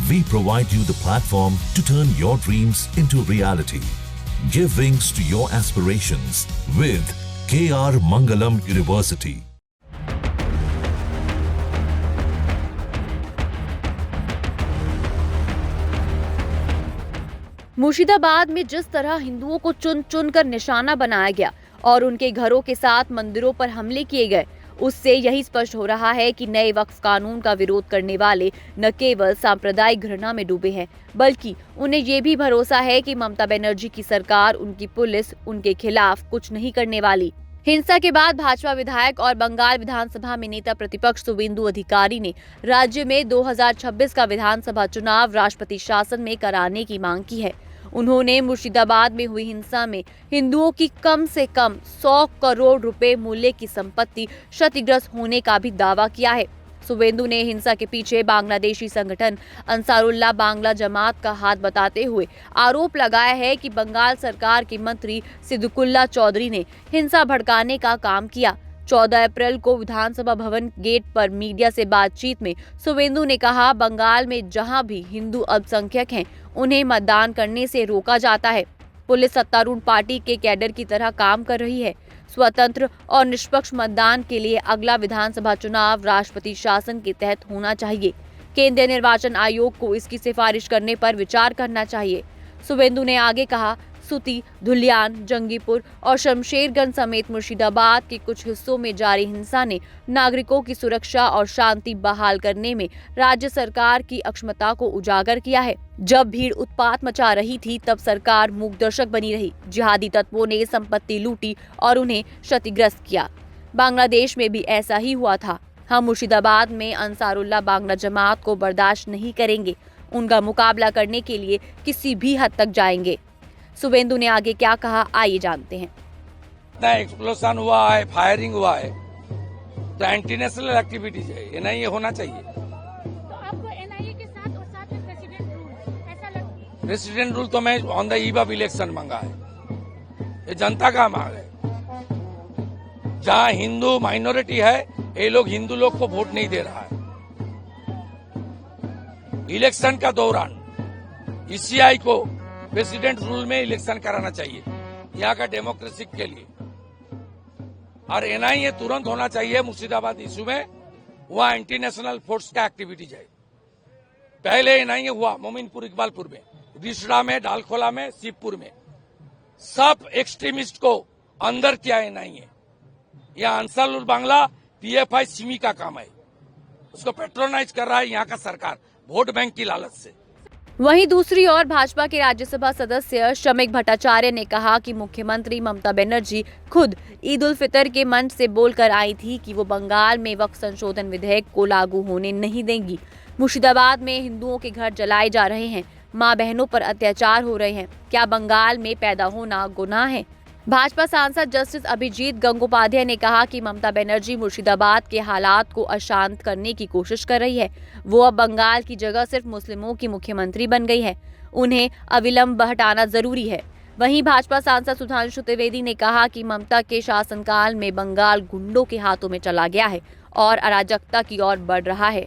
We provide you the platform to turn your dreams into reality. Give wings to your aspirations with KR Mangalam University. Murshidabad में जिस तरह हिंदुओं को चुन चुन कर निशाना बनाया गया और उनके घरों के साथ मंदिरों पर हमले किए गए, उससे यही स्पष्ट हो रहा है कि नए वक्फ कानून का विरोध करने वाले न केवल सांप्रदायिक घृणा में डूबे हैं, बल्कि उन्हें ये भी भरोसा है कि ममता बनर्जी की सरकार, उनकी पुलिस उनके खिलाफ कुछ नहीं करने वाली। हिंसा के बाद भाजपा विधायक और बंगाल विधानसभा में नेता प्रतिपक्ष शुवेंदु अधिकारी ने राज्य में 2026 का विधानसभा चुनाव राष्ट्रपति शासन में कराने की मांग की है। उन्होंने मुर्शिदाबाद में हुई हिंसा में हिंदुओं की कम से कम 100 करोड़ रुपए मूल्य की संपत्ति क्षतिग्रस्त होने का भी दावा किया है। शुवेंदु ने हिंसा के पीछे बांग्लादेशी संगठन अंसारुल्लाह बांग्ला जमात का हाथ बताते हुए आरोप लगाया है कि बंगाल सरकार के मंत्री सिद्दुकुल्ला चौधरी ने हिंसा भड़काने का काम किया। 14 अप्रैल को विधानसभा भवन गेट पर मीडिया से बातचीत में शुवेंदु ने कहा, बंगाल में जहां भी हिंदू अल्पसंख्यक हैं, उन्हें मतदान करने से रोका जाता है। पुलिस सत्तारूढ़ पार्टी के कैडर की तरह काम कर रही है। स्वतंत्र और निष्पक्ष मतदान के लिए अगला विधानसभा चुनाव राष्ट्रपति शासन के तहत होना चाहिए। केंद्रीय निर्वाचन आयोग को इसकी सिफारिश करने पर विचार करना चाहिए। शुवेंदु ने आगे कहा, सुती, धुलियान, जंगीपुर और शमशेरगंज समेत मुर्शिदाबाद के कुछ हिस्सों में जारी हिंसा ने नागरिकों की सुरक्षा और शांति बहाल करने में राज्य सरकार की अक्षमता को उजागर किया है। जब भीड़ उत्पात मचा रही थी, तब सरकार मूक दर्शक बनी रही। जिहादी तत्वों ने संपत्ति लूटी और उन्हें क्षतिग्रस्त किया। बांग्लादेश में भी ऐसा ही हुआ था। हम मुर्शिदाबाद में अंसारुल्लाह बांग्ला जमात को बर्दाश्त नहीं करेंगे। उनका मुकाबला करने के लिए किसी भी हद तक जाएंगे। शुवेंदु ने आगे क्या कहा, आइए जानते हैं। एक्सप्लोजन हुआ है, फायरिंग हुआ है, तो एंटी नेशनल एक्टिविटीज है, एनआईए होना चाहिए। तो आपको एनआईए के साथ और साथ में प्रेसिडेंट रूल ऐसा लगता है? प्रेसिडेंट रूल तो मैं on the eve of election मांगा है। ये जनता का मांग है। जहाँ हिंदू माइनॉरिटी है, ये लोग हिंदू लोग को वोट नहीं दे रहा है। इलेक्शन का दौरान ईसीआई को प्रेसिडेंट रूल में इलेक्शन कराना चाहिए यहाँ का डेमोक्रेसी के लिए, और एनआईए तुरंत होना चाहिए। मुर्शिदाबाद इशू में वहाँ एंटी नेशनल फोर्स का एक्टिविटीज है। पहले एनआईए हुआ मोमिनपुर, इकबालपुर में, रिसड़ा में, डालखोला में, शिवपुर में, सब एक्सट्रीमिस्ट को अंदर किया एनआईए। यहाँ अंसारुल्लाह बांग्ला पीएफआई सिमी का काम है, उसको पेट्रोनाइज कर रहा है यहाँ का सरकार वोट बैंक की लालच से। वहीं दूसरी ओर भाजपा के राज्यसभा सदस्य शमीक भट्टाचार्य ने कहा कि मुख्यमंत्री ममता बनर्जी खुद ईद उल फितर के मंच से बोलकर आई थी कि वो बंगाल में वक्फ संशोधन विधेयक को लागू होने नहीं देंगी। मुर्शिदाबाद में हिंदुओं के घर जलाए जा रहे हैं, मां बहनों पर अत्याचार हो रहे हैं। क्या बंगाल में पैदा होना गुनाह है? भाजपा सांसद जस्टिस अभिजीत गंगोपाध्याय ने कहा कि ममता बनर्जी मुर्शिदाबाद के हालात को अशांत करने की कोशिश कर रही है। वो अब बंगाल की जगह सिर्फ मुस्लिमों की मुख्यमंत्री बन गई है। उन्हें अविलंब हटाना जरूरी है। वहीं भाजपा सांसद सुधांशु त्रिवेदी ने कहा कि ममता के शासनकाल में बंगाल गुंडों के हाथों में चला गया है और अराजकता की ओर बढ़ रहा है।